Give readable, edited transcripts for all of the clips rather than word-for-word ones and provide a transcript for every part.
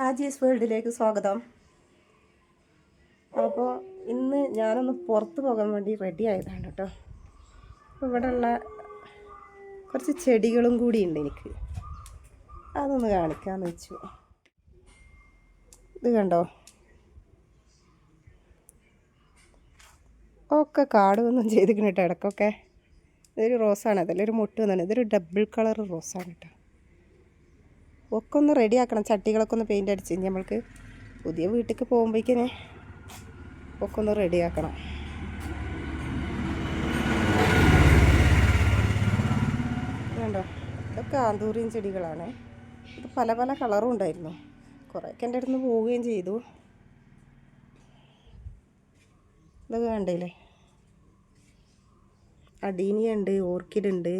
ഹാജീസ് വേൾഡിലേക്ക് സ്വാഗതം. അപ്പോൾ ഇന്ന് ഞാനൊന്ന് പുറത്ത് പോകാൻ വേണ്ടി റെഡി ആയതാണ് കേട്ടോ. അപ്പോൾ ഇവിടെയുള്ള കുറച്ച് ചെടികളും കൂടി ഉണ്ട്, എനിക്ക് അതൊന്ന് കാണിക്കാമെന്ന് വെച്ചു. ഇത് കണ്ടോ, ഒക്കെ കാടുമൊന്നും ചെയ്തിരിക്കണം കേട്ടോ ഇടയ്ക്കൊക്കെ. ഇതൊരു റോസാണ്, അതിലൊരു മുട്ട് വന്നാണ്. ഇതൊരു ഡബിൾ കളർ റോസാണ് കേട്ടോ. ഒക്കെ ഒന്ന് റെഡിയാക്കണം, ചട്ടികളൊക്കെ ഒന്ന് പെയിൻ്റ് അടിച്ച് നമ്മൾക്ക് പുതിയ വീട്ടിലേക്ക് പോകുമ്പോഴേക്കിനെ ഒക്കെ ഒന്ന് റെഡിയാക്കണം. വേണ്ടോ, ഇതൊക്കെ ആന്തൂറിയൻ ചെടികളാണ്. ഇത് പല പല കളറും ഉണ്ടായിരുന്നു, കുറേയൊക്കെ എൻ്റെ അടുത്ത് നിന്ന് പോവുകയും ചെയ്തു. ഇതൊക്കെ കണ്ടില്ലേ, അഡീനിയ ഉണ്ട്, ഓർക്കിഡ് ഉണ്ട്,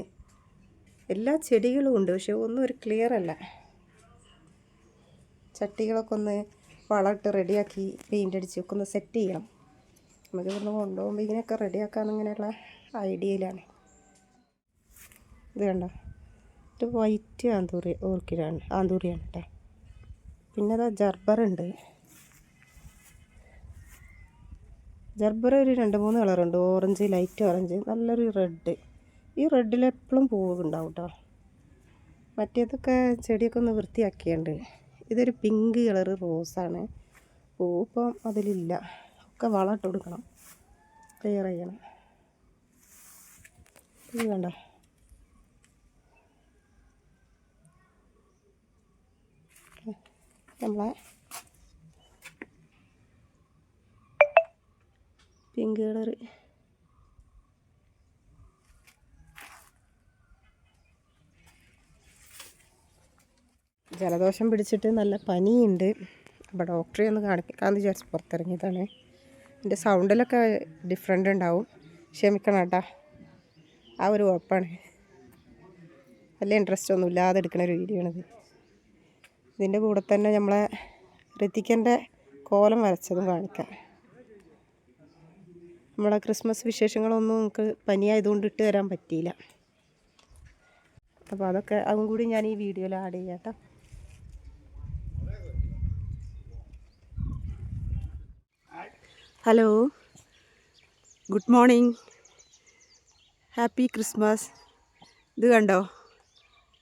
എല്ലാ ചെടികളും ഉണ്ട്. പക്ഷെ ഒന്നും ഒരു ക്ലിയർ അല്ല. ചട്ടികളൊക്കെ ഒന്ന് വളമിട്ട് റെഡിയാക്കി പെയിൻ്റ് അടിച്ച് ഒക്കെ ഒന്ന് സെറ്റ് ചെയ്യണം. നമുക്ക് ഇവിടുന്ന് കൊണ്ടുപോകുമ്പോൾ ഇങ്ങനെയൊക്കെ റെഡിയാക്കാമെന്നിങ്ങനെയുള്ള ഐഡിയയിലാണ്. ഇത് കണ്ടോ, ഇത് വൈറ്റ് ആന്തൂറിയാണ് കേട്ടോ. പിന്നെ അതാ ജർബറുണ്ട്. ജർബർ ഒരു 2-3 കളറുണ്ട്. ഓറഞ്ച്, ലൈറ്റ് ഓറഞ്ച്, നല്ലൊരു റെഡ്. ഈ റെഡിൽ എപ്പോഴും പൂവ് ഉണ്ടാവും കേട്ടോ. മറ്റേതൊക്കെ ചെടിയൊക്കെ ഒന്ന് വൃത്തിയാക്കിയുണ്ട്. ഇതൊരു പിങ്ക് കളർ റോസാണ്. പൂപ്പം അതിലില്ല, ഒക്കെ വളമിട്ട് കൊടുക്കണം, ക്ലിയർ ചെയ്യണം. ഇത് വേണ്ട, നമ്മളെ പിങ്ക് കളർ. ജലദോഷം പിടിച്ചിട്ട് നല്ല പനിയുണ്ട്. അപ്പോൾ ഡോക്ടറെ ഒന്ന് കാണിക്കാമെന്ന് വിചാരിച്ച് പുറത്തിറങ്ങിയതാണ്. എൻ്റെ സൗണ്ടിലൊക്കെ ഡിഫറെൻ്റ് ഉണ്ടാവും, ക്ഷമിക്കണം കേട്ടോ. ആ ഒരു കുഴപ്പമാണ്. വലിയ ഇൻട്രസ്റ്റ് ഒന്നും ഇല്ലാതെ എടുക്കുന്ന ഒരു വീഡിയോ ആണിത്. ഇതിൻ്റെ കൂടെ തന്നെ നമ്മളെ ഋത്തിക്കൻ്റെ കോലം വരച്ചതും കാണിക്കാം. നമ്മളെ ക്രിസ്മസ് വിശേഷങ്ങളൊന്നും നമുക്ക് പനിയായതുകൊണ്ട് ഇട്ട് തരാൻ പറ്റിയില്ല. അപ്പോൾ അതും കൂടി ഞാൻ ഈ വീഡിയോയിൽ ആഡ് ചെയ്യാം കേട്ടോ. Hello, good morning, happy Christmas. ഇത് കണ്ടോ,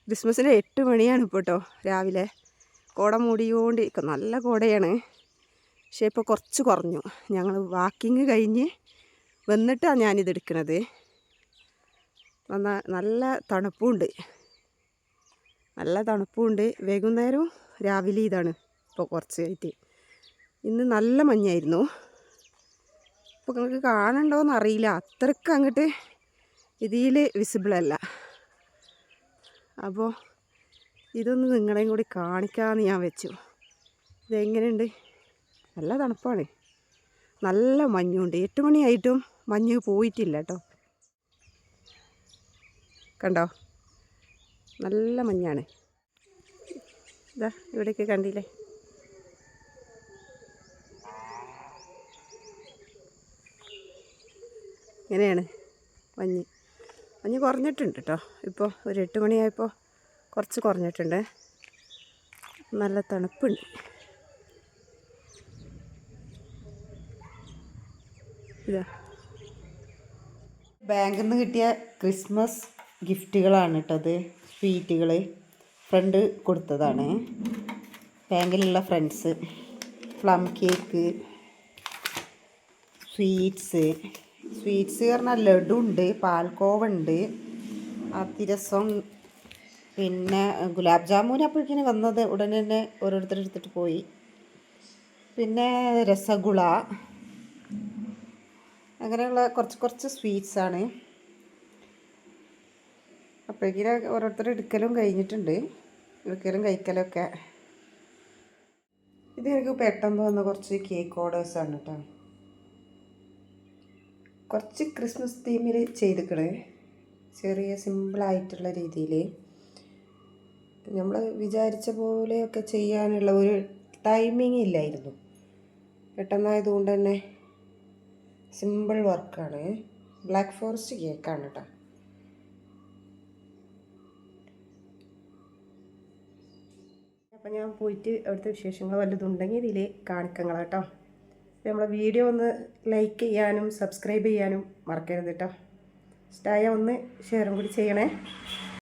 ക്രിസ്മസിന് 8 മണിയാണ് ഇപ്പോൾ കേട്ടോ രാവിലെ. കോട മൂടിക്കൊണ്ടിരിക്കും, നല്ല കോടയാണ്. പക്ഷേ ഇപ്പോൾ കുറച്ച് കുറഞ്ഞു. ഞങ്ങൾ വാക്കിങ് കഴിഞ്ഞ് വന്നിട്ടാണ് ഞാനിത് എടുക്കുന്നത്. നല്ല തണുപ്പുണ്ട്. വൈകുന്നേരവും രാവിലെ ഇതാണ് ഇപ്പോൾ കുറച്ചായിട്ട്. ഇന്ന് നല്ല മഞ്ഞായിരുന്നു. ഇപ്പോൾ നിങ്ങൾക്ക് കാണണ്ടോയെന്ന് അറിയില്ല, അത്രയ്ക്ക് അങ്ങോട്ട് ഇതിൽ വിസിബിളല്ല. അപ്പോൾ ഇതൊന്ന് നിങ്ങളെയും കൂടി കാണിക്കാമെന്ന് ഞാൻ വെച്ചു. ഇതെങ്ങനെയുണ്ട്? നല്ല തണുപ്പാണ്, നല്ല മഞ്ഞുണ്ട്. 8 മണിയായിട്ടും മഞ്ഞ് പോയിട്ടില്ല കേട്ടോ. കണ്ടോ, നല്ല മഞ്ഞാണ്. ഇതാ ഇവിടെയൊക്കെ കണ്ടില്ലേ. ഇങ്ങനെയാണ് മഞ്ഞ് കുറഞ്ഞിട്ടുണ്ട് കേട്ടോ. ഇപ്പോൾ ഒരു 8 മണിയായപ്പോൾ കുറച്ച് കുറഞ്ഞിട്ടുണ്ട്. നല്ല തണുപ്പുണ്ട്. ഇതാ ബാങ്കിൽ നിന്ന് കിട്ടിയ ക്രിസ്മസ് ഗിഫ്റ്റുകളാണ് കേട്ടോ. അത് സ്വീറ്റുകൾ ഫ്രണ്ട് കൊടുത്തതാണ്. ബാങ്കിലുള്ള ഫ്രണ്ട്സ്. പ്ലം കേക്ക്, സ്വീറ്റ്സ് പറഞ്ഞാൽ ലഡു ഉണ്ട്, പാൽക്കോവ ഉണ്ട്, അതിരസം, പിന്നെ ഗുലാബ് ജാമുൻ അപ്പോഴേക്കിന് വന്നത് ഉടനെ തന്നെ ഓരോരുത്തരെടുത്തിട്ട് പോയി. പിന്നെ രസഗുള, അങ്ങനെയുള്ള കുറച്ച് സ്വീറ്റ്സാണ്. അപ്പോഴേക്കിന് ഓരോരുത്തർ എടുക്കലും കഴിഞ്ഞിട്ടുണ്ട്, കഴിക്കലൊക്കെ. ഇത് എനിക്ക് പെട്ടെന്ന് വന്ന കുറച്ച് കേക്ക് ഓർഡേഴ്സാണ് കേട്ടോ. കുറച്ച് ക്രിസ്മസ് തീമിൽ ചെയ്തിക്കണേ, ചെറിയ സിമ്പിളായിട്ടുള്ള രീതിയിൽ. നമ്മൾ വിചാരിച്ച പോലെയൊക്കെ ചെയ്യാനുള്ള ഒരു ടൈമിങ് ഇല്ലായിരുന്നു. പെട്ടെന്നായതുകൊണ്ട് തന്നെ സിമ്പിൾ വർക്കാണ്. ബ്ലാക്ക് ഫോറസ്റ്റ് കേക്കാണ് കേട്ടോ. അപ്പോൾ ഞാൻ പോയിട്ട് അവിടുത്തെ വിശേഷങ്ങൾ വല്ലതും ഉണ്ടെങ്കിൽ ഇതിൽ കാണിക്കങ്ങൾ കേട്ടോ. അപ്പോൾ നമ്മളെ വീഡിയോ ഒന്ന് ലൈക്ക് ചെയ്യാനും സബ്സ്ക്രൈബ് ചെയ്യാനും മറക്കരുത് കേട്ടോ. ഇഷ്ടമായ ഒന്ന് ഷെയറും കൂടി ചെയ്യണേ.